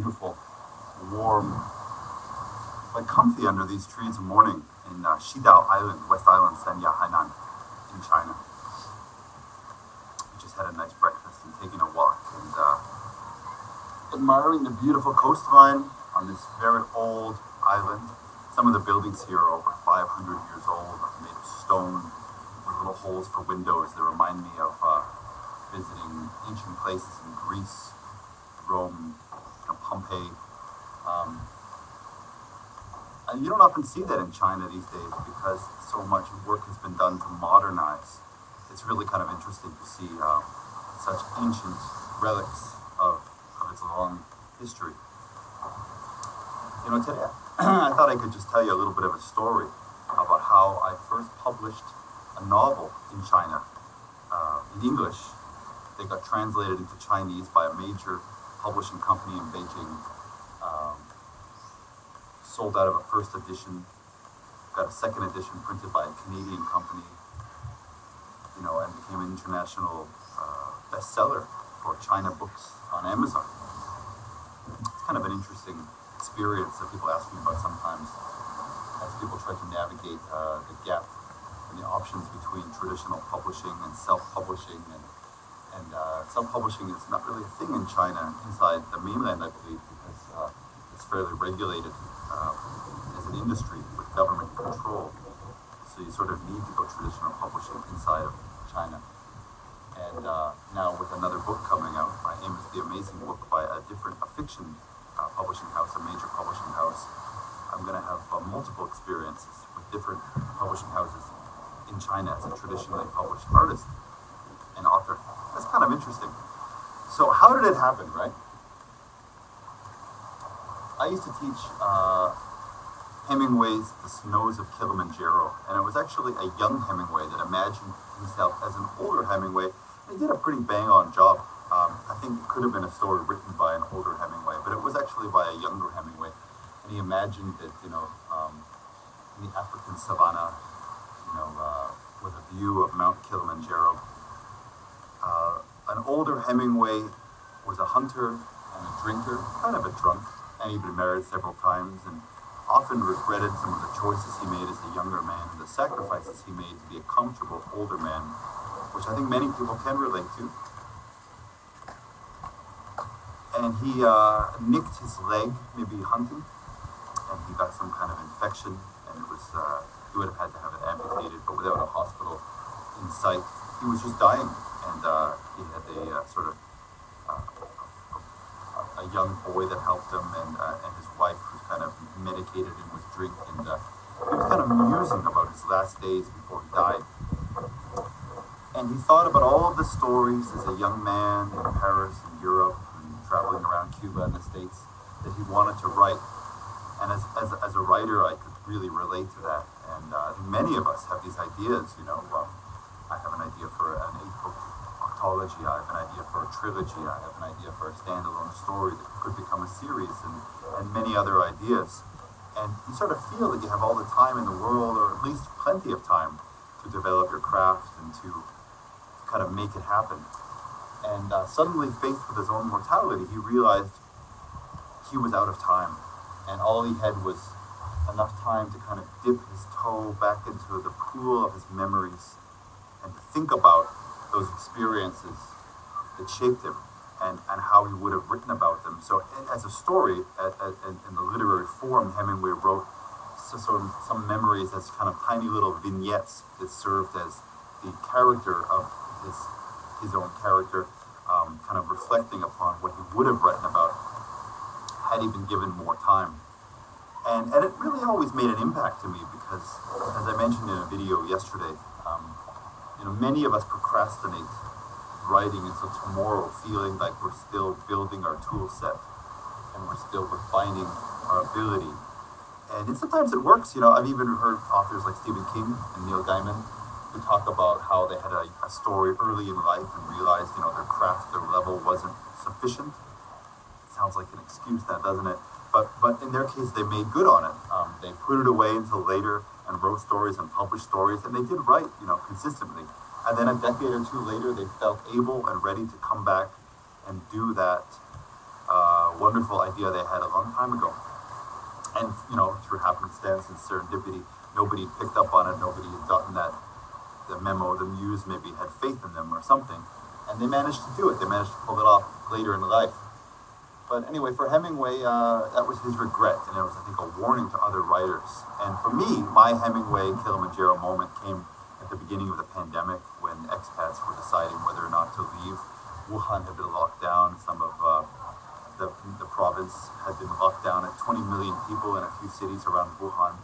beautiful, warm, like comfy under these trees in the morning in Xidao Island, West Island, Sanya, Hainan, in China. We just had a nice breakfast and taking a walk and admiring the beautiful coastline on this very old island. Some of the buildings here are over 500 years old, made of stone, with little holes for windows that remind me of visiting ancient places in Greece, Rome, Pompeii. And you don't often see that in China these days because so much work has been done to modernize. It's really kind of interesting to see such ancient relics of its long history. Today I thought I could just tell you a little bit of a story about how I first published a novel in China in English. They got translated into Chinese by a major publishing company in Beijing. Sold out of a first edition, got a second edition printed by a Canadian company, and became an international bestseller for China books on Amazon. It's kind of an interesting experience that people ask me about sometimes as people try to navigate the gap and the options between traditional publishing and self-publishing. And self-publishing is not really a thing in China, inside the mainland, I believe, because it's fairly regulated as an industry with government control. So you sort of need to go traditional publishing inside of China. And now with another book coming out, My Aim is the Amazing book by a fiction publishing house, a major publishing house, I'm going to have multiple experiences with different publishing houses in China as a traditionally published artist and author. That's kind of interesting. So how did it happen, right? I used to teach Hemingway's The Snows of Kilimanjaro, and it was actually a young Hemingway that imagined himself as an older Hemingway. He did a pretty bang-on job. I think it could have been a story written by an older Hemingway, but it was actually by a younger Hemingway. And he imagined that, in the African savannah, with a view of Mount Kilimanjaro. An older Hemingway was a hunter and a drinker, kind of a drunk, and he'd been married several times and often regretted some of the choices he made as a younger man, the sacrifices he made to be a comfortable older man, which I think many people can relate to. And he nicked his leg, maybe hunting, and he got some kind of infection, and it was he would have had to have it amputated, but without a hospital in sight, he was just dying, and he had a sort of a young boy that helped him, and his wife who kind of medicated him with drink, and he was kind of musing about his last days before he died. And he thought about all of the stories as a young man in Paris and Europe and traveling around Cuba and the States that he wanted to write. And as a writer, I could really relate to that. And I think many of us have these ideas, I have an idea for an 8-book octology, I have an idea for a trilogy, I have an idea for a standalone story that could become a series, and many other ideas. And you sort of feel that you have all the time in the world, or at least plenty of time, to develop your craft and to kind of make it happen. And suddenly, faced with his own mortality, he realized he was out of time, and all he had was enough time to kind of dip his toe back into the pool of his memories and to think about those experiences that shaped him and how he would have written about them. So as a story, in the literary form, Hemingway wrote some memories as kind of tiny little vignettes that served as the character of his own character, kind of reflecting upon what he would have written about had he been given more time. And it really always made an impact to me because, as I mentioned in a video yesterday, many of us procrastinate writing until tomorrow, feeling like we're still building our tool set and we're still refining our ability. And sometimes it works. I've even heard authors like Stephen King and Neil Gaiman who talk about how they had a story early in life and realized, their craft, their level wasn't sufficient. It sounds like an excuse, that, doesn't it? But in their case, they made good on it. They put it away until later and wrote stories and published stories, and they did write, consistently. And then a decade or two later, they felt able and ready to come back and do that wonderful idea they had a long time ago. And, through happenstance and serendipity, nobody picked up on it. Nobody had gotten the memo. The muse maybe had faith in them or something. And they managed to do it. They managed to pull it off later in life. But anyway, for Hemingway, that was his regret. And it was, I think, a warning to other writers. And for me, my Hemingway Kilimanjaro moment came at the beginning of the pandemic when expats were deciding whether or not to leave. Wuhan had been locked down. Some of the province had been locked down, and 20 million people in a few cities around Wuhan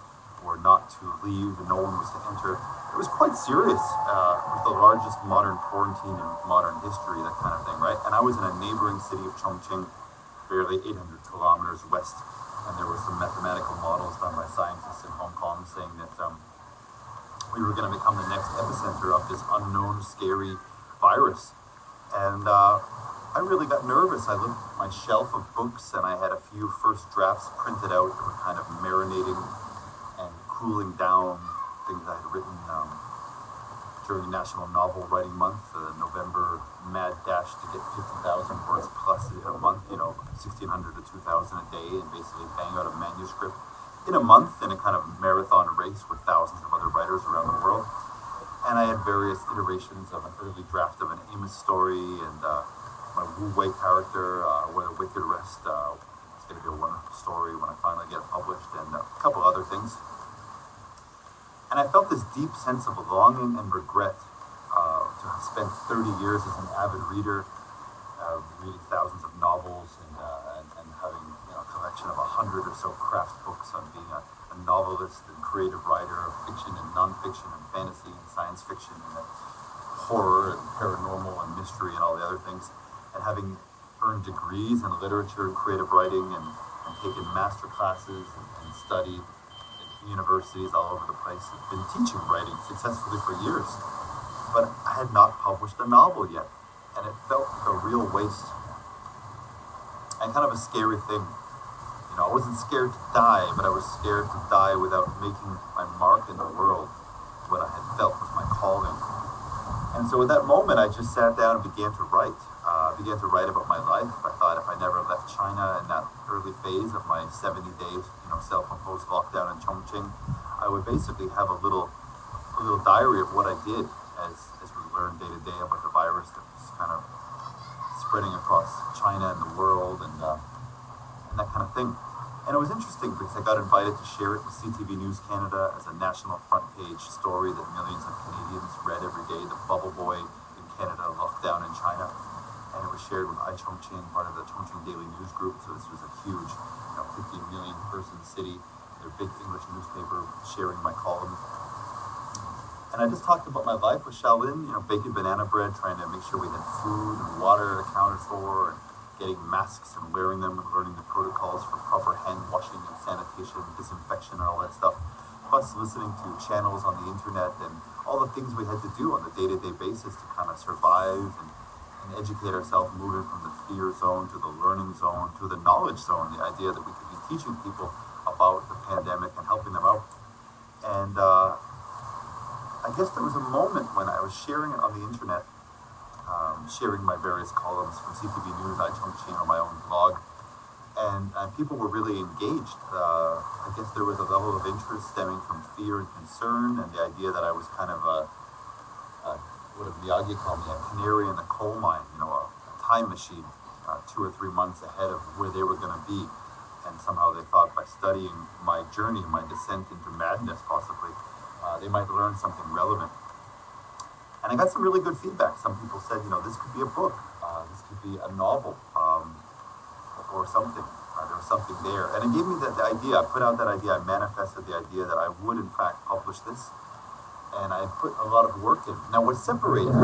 were not to leave, and no one was to enter. It was quite serious. It was the largest modern quarantine in modern history, that kind of thing, right? And I was in a neighboring city of Chongqing, barely 800 kilometers west, and there were some mathematical models done by scientists in Hong Kong saying that we were going to become the next epicenter of this unknown, scary virus. And I really got nervous. I looked at my shelf of books, and I had a few first drafts printed out that were kind of marinating and cooling down things I had written during National Novel Writing Month, the November mad dash to get 50,000 words plus in a month, 1,600 to 2,000 a day, and basically bang out a manuscript in a month in a kind of marathon race with thousands of other writers around the world. And I had various iterations of an early draft of an Amos story, and my Wu Wei character, Where the Wicked Rest. It's going to be a wonderful story when I finally get it published, and a couple other things. And I felt this deep sense of longing and regret to have spent 30 years as an avid reader, reading thousands of novels and having a collection of 100 or so craft books on being a novelist and creative writer of fiction and nonfiction and fantasy and science fiction and horror and paranormal and mystery and all the other things, and having earned degrees in literature and creative writing and taken master classes and studied in universities all over the place, and been teaching writing successfully for years. But I had not published a novel yet, and it felt like a real waste and kind of a scary thing. I wasn't scared to die, but I was scared to die without making my mark in the world, what I had felt was my calling. And so at that moment, I just sat down and began to write. Began to write about my life. I thought if I never left China in that early phase of my 70 days, self-imposed lockdown in Chongqing, I would basically have a little diary of what I did as we learned day to day about the virus that was kind of spreading across China and the world and that kind of thing. And it was interesting because I got invited to share it with CTV News Canada as a national front page story that millions of Canadians read every day, the Bubble Boy in Canada, lockdown in China. And it was shared with iChongqing, part of the Chongqing Daily News Group. So this was a huge, 15 million person city, their big English newspaper sharing my column. And I just talked about my life with Shaolin, baking banana bread, trying to make sure we had food and water accounted for, and getting masks and wearing them and learning the protocols for proper hand washing and sanitation, disinfection and all that stuff. Plus listening to channels on the internet and all the things we had to do on a day-to-day basis to kind of survive and educate ourselves, moving from the fear zone to the learning zone to the knowledge zone, the idea that we could be teaching people about the pandemic and helping them out. And I guess there was a moment when I was sharing it on the internet, sharing my various columns from CTV News, iChongqing, or my own blog, and people were really engaged. I guess there was a level of interest stemming from fear and concern, and the idea that I was kind of what did Miyagi call me, a canary in the coal mine, a time machine, 2 or 3 months ahead of where they were going to be. And somehow they thought by studying my journey, my descent into madness possibly, they might learn something relevant. And I got some really good feedback. Some people said, this could be a book, this could be a novel, or something. There was something there. And it gave me the idea, I put out that idea, I manifested the idea that I would in fact publish this. And I put a lot of work in. Now, what separated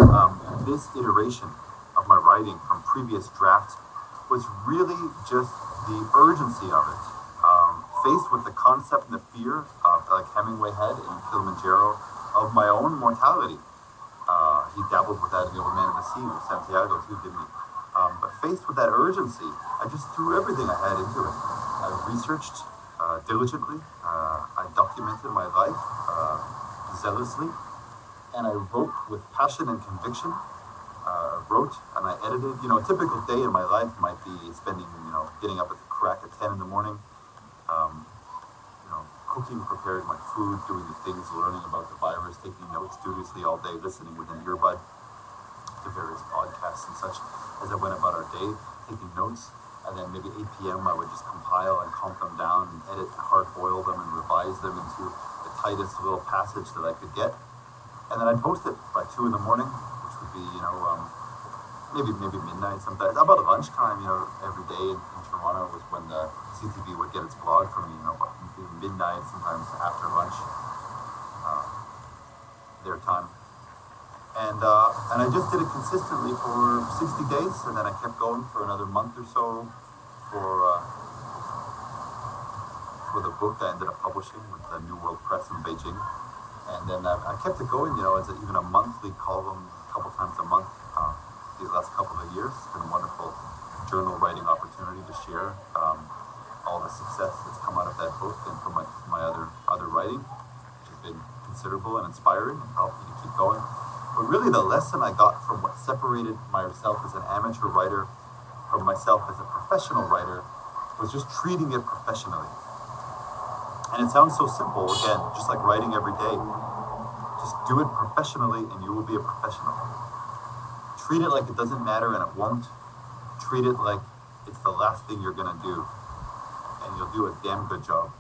this iteration of my writing from previous drafts was really just the urgency of it. Faced with the concept and the fear, like Hemingway had in Kilimanjaro, of my own mortality. He dabbled with that in The Old Man and the Sea with Santiago too, didn't he? But faced with that urgency, I just threw everything I had into it. I researched diligently. I documented my life zealously, and I wrote with passion and conviction. wrote and I edited. A typical day in my life might be spending, getting up at the crack at 10 in the morning, um, cooking, preparing my food, doing the things, learning about the virus, taking notes studiously all day, listening with an earbud to various podcasts and such as I went about our day, taking notes. And then maybe 8 p.m. I would just compile and comp them down and edit and hard-boil them and revise them into the tightest little passage that I could get. And then I'd post it by 2 in the morning, which would be, maybe midnight sometimes. About lunchtime, every day in Toronto was when the CTV would get its vlog from me, midnight, sometimes after lunch, their time. And I just did it consistently for 60 days, and then I kept going for another month or so for the book I ended up publishing with the New World Press in Beijing. And then I kept it going, as even a monthly column, a couple times a month, these last couple of years. It's been a wonderful journal writing opportunity to share all the success that's come out of that book and from my other writing, which has been considerable and inspiring and helped me to keep going. But really the lesson I got from what separated myself as an amateur writer from myself as a professional writer was just treating it professionally. And it sounds so simple, again, just like writing every day. Just do it professionally and you will be a professional. Treat it like it doesn't matter and it won't. Treat it like it's the last thing you're gonna do and you'll do a damn good job.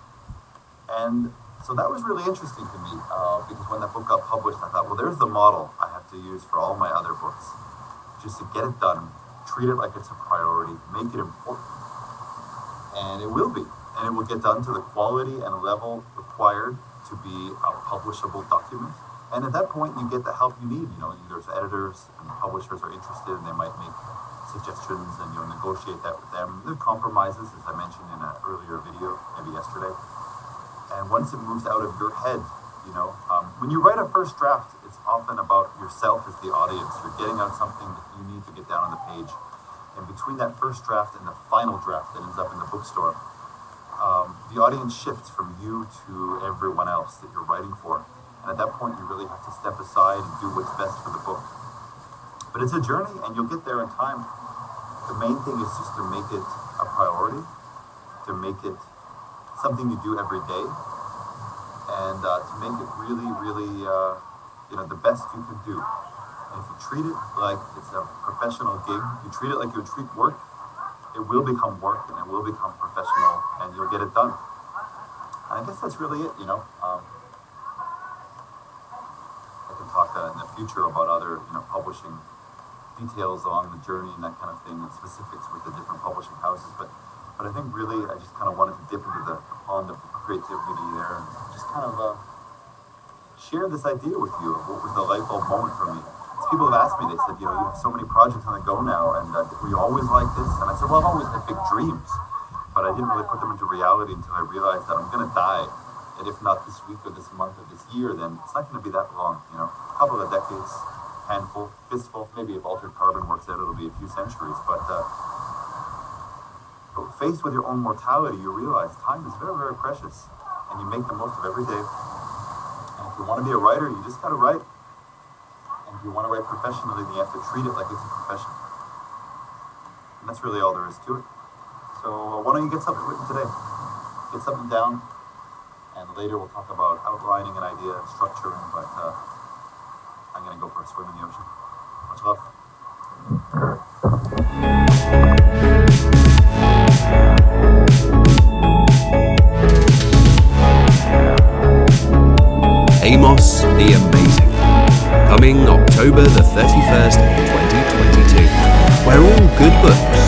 And so that was really interesting to me because when that book got published, I thought, well, there's the model I have to use for all my other books. Just to get it done, treat it like it's a priority, make it important. And it will be. And it will get done to the quality and level required to be a publishable document. And at that point, you get the help you need. There's editors and publishers are interested and they might make suggestions and you'll negotiate that with them. There are compromises, as I mentioned in an earlier video, maybe yesterday. And once it moves out of your head, when you write a first draft, it's often about yourself as the audience. You're getting out something that you need to get down on the page. And between that first draft and the final draft that ends up in the bookstore, the audience shifts from you to everyone else that you're writing for. And at that point, you really have to step aside and do what's best for the book. But it's a journey, and you'll get there in time. The main thing is just to make it a priority, to make it something you do every day, and to make it really, really, the best you can do. And if you treat it like it's a professional gig, you treat it like you would treat work, it will become work and it will become professional, and you'll get it done. And I guess that's really it. I can talk in the future about other, publishing details along the journey and that kind of thing, and specifics with the different publishing houses, but I think really I just kind of wanted to dip into the pond of creativity there and just kind of share this idea with you of what was the light bulb moment for me. As people have asked me, they said, you have so many projects on the go now, and were you always like this? And I said, well, I've always had big dreams, but I didn't really put them into reality until I realized that I'm going to die, and if not this week or this month or this year, then it's not going to be that long, a couple of decades, handful, fistful, maybe if altered carbon works out, it'll be a few centuries, but faced with your own mortality, you realize time is very, very precious, and you make the most of every day. And if you want to be a writer, you just got to write. And if you want to write professionally, then you have to treat it like it's a profession. And that's really all there is to it. So why don't you get something written today? Get something down, and later we'll talk about outlining an idea, structuring, but I'm going to go for a swim in the ocean. Much love. Amos the Amazing, coming October the 31st, 2022, where all good books